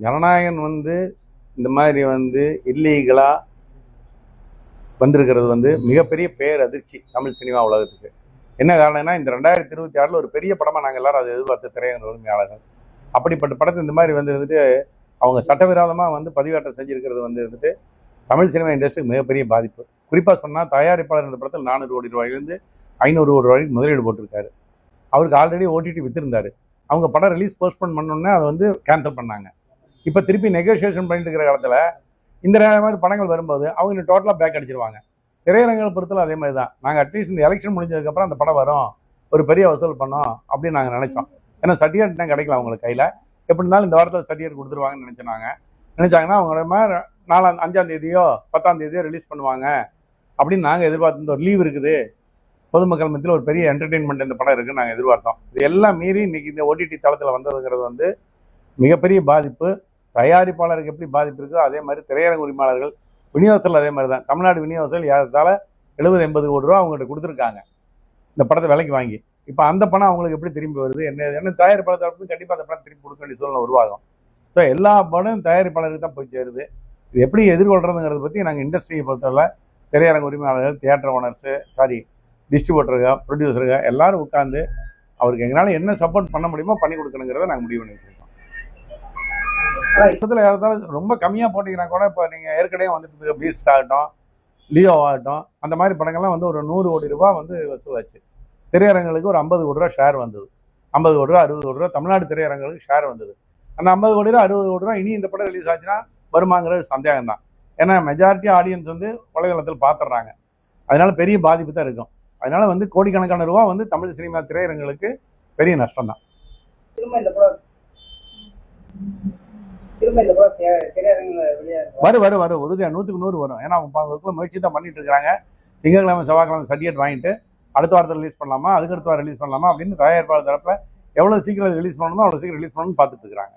ஜனநாயகன் இந்த மாதிரி இல்லீகலா வந்திருக்கிறது மிகப்பெரிய பேரதிர்ச்சி தமிழ் சினிமா உலகத்துக்கு. என்ன காரணம்னா, இந்த 2026 ஒரு பெரிய படமா நாங்கள் எல்லாரும் அதை எதிர்பார்த்த திரையரங்க உரிமையாளர்கள். அப்படிப்பட்ட படத்தை இந்த மாதிரி இருந்துட்டு அவங்க சட்டவிரோதமாக பதிவேற்றம் செஞ்சிருக்கிறது தமிழ் சினிமா இண்டஸ்ட்ரிக்கு மிகப்பெரிய பாதிப்பு. குறிப்பாக சொன்னால், தயாரிப்பாளர் இந்த படத்தில் 400 கோடி ரூபாயிலிருந்து 500 கோடி ரூபாய்க்கு முதலீடு போட்டிருக்காரு. அவருக்கு ஆல்ரெடி ஓடிடி வித்திருந்தாரு. அவங்க படம் ரிலீஸ் போஸ்ட்போன் பண்ணோன்னே அதை கேன்சல் பண்ணாங்க. இப்போ திருப்பி நெகோசியேஷன் பண்ணிட்டு இருக்கிற காலத்தில் இந்த மாதிரி படங்கள் வரும்போது அவங்க டோட்டலாக பேக் அடிச்சிருவாங்க. திரையரங்களை பொறுத்தல அதே மாதிரி தான். நாங்கள் அட்லீஸ்ட் இந்த எலெக்ஷன் முடிஞ்சதுக்கப்புறம் அந்த படம் வரும், ஒரு பெரிய வசூல் பண்ணோம் அப்படின்னு நாங்கள் நினைச்சோம். ஏன்னா சர்டிஃபிகேட் தான் கிடைக்கல அவங்களுக்கு கையில். எப்படி இருந்தாலும் இந்த வாரத்தில் சர்டிஃபிகேட் கொடுத்துருவாங்கன்னு நினைச்சாங்கன்னா அவங்க 5ஆம் தேதியோ 10ஆம் தேதியோ ரிலீஸ் பண்ணுவாங்க அப்படின்னு நாங்கள் எதிர்பார்த்து. ஒரு லீவ் இருக்குது, பொதுமக்கள் மத்தியில் ஒரு பெரிய என்டர்டெயின்மெண்ட் இந்த படம் இருக்குன்னு நாங்கள் எதிர்பார்த்தோம். இது எல்லாம் மீறி இன்னைக்கு இந்த ஓடிடி தளத்தில் வந்ததுங்கிறது மிகப்பெரிய பாதிப்பு. தயாரிப்பாளருக்கு எப்படி பாதிப்பு இருக்கோ அதே மாதிரி திரையரங்க உரிமையாளர்கள், விநியோகத்தில் அதே மாதிரி தான். தமிழ்நாடு விநியோகத்தில் ஏறத்தாழ 70-80 கோடி ரூபா அவங்ககிட்ட கொடுத்துருக்காங்க இந்த படத்தை விலைக்கு வாங்கி. இப்போ அந்த பணம் அவங்களுக்கு எப்படி திரும்பி வருது? என்ன தயாரிப்பாளர் தரப்பு கண்டிப்பாக அந்த படம் திரும்பி கொடுக்க வேண்டிய சூழ்நிலை உருவாகும். ஸோ எல்லா படம் தயாரிப்பாளருக்கு தான் போய் சேருது. இது எப்படி எதிர்கொள்றதுங்கிறத பற்றி நாங்கள் இண்டஸ்ட்ரியை பொறுத்தவரை திரையரங்க உரிமையாளர்கள், தியேட்டர் ஓனர்ஸு, டிஸ்ட்ரிபியூட்டருங்க, ப்ரொடியூசருங்க எல்லாரும் உட்காந்து அவருக்கு எங்களால் என்ன சப்போர்ட் பண்ண முடியுமோ பண்ணி கொடுக்கணுங்கிறத நாங்கள் முடிவு பண்ணிட்டு இருக்கோம். இப்போத்தில் யாராவது ரொம்ப கம்மியாக போட்டிங்கன்னா கூட, இப்போ நீங்கள் ஏற்கனவே பீஸ்ட் ஆகட்டும், லியோ ஆகட்டும், அந்த மாதிரி படங்கள்லாம் ஒரு 100 கோடி ரூபா வசூலாச்சு. திரையரங்களுக்கு ஒரு 50 கோடி ரூபா ஷேர் வந்தது. 50 கோடி ரூபா 60 கோடி ரூபா தமிழ்நாடு திரையரங்களுக்கு ஷேர் வந்தது. அந்த 50 கோடி ரூபா 60 கோடி ரூபா இனி இந்த படம் ரிலீஸ் ஆச்சுன்னா வருமாங்கிறது சந்தேகம் தான். ஏன்னா மெஜாரிட்டி ஆடியன்ஸ் வலைதளத்தில் பார்த்துடுறாங்க. அதனால பெரிய பாதிப்பு தான் இருக்கும். அதனால கோடிக்கணக்கான ரூபா தமிழ் சினிமா திரையரங்களுக்கு பெரிய நஷ்டம் தான். வரும் உறுதியா 100க்கு 100 வரும். ஏன்னா அவங்க முயற்சி தான் பண்ணிட்டு இருக்காங்க. திங்கட்கிழமை செவ்வாய்க்கிழமை சர்டிஃபிகேட் வாங்கிட்டு அடுத்த வாரத்தில் ரிலீஸ் பண்ணலாமா, அதுக்கு அடுத்த வாரம் ரிலீஸ் பண்ணலாமா அப்படின்னு தயாரிப்பாளர் தரப்புல எவ்வளவு சீக்கிரம் ரிலீஸ் பண்ணணுமோ அவ்வளவு சீக்கிரம் ரிலீஸ் பண்ணணும்னு பார்த்துட்டு இருக்காங்க.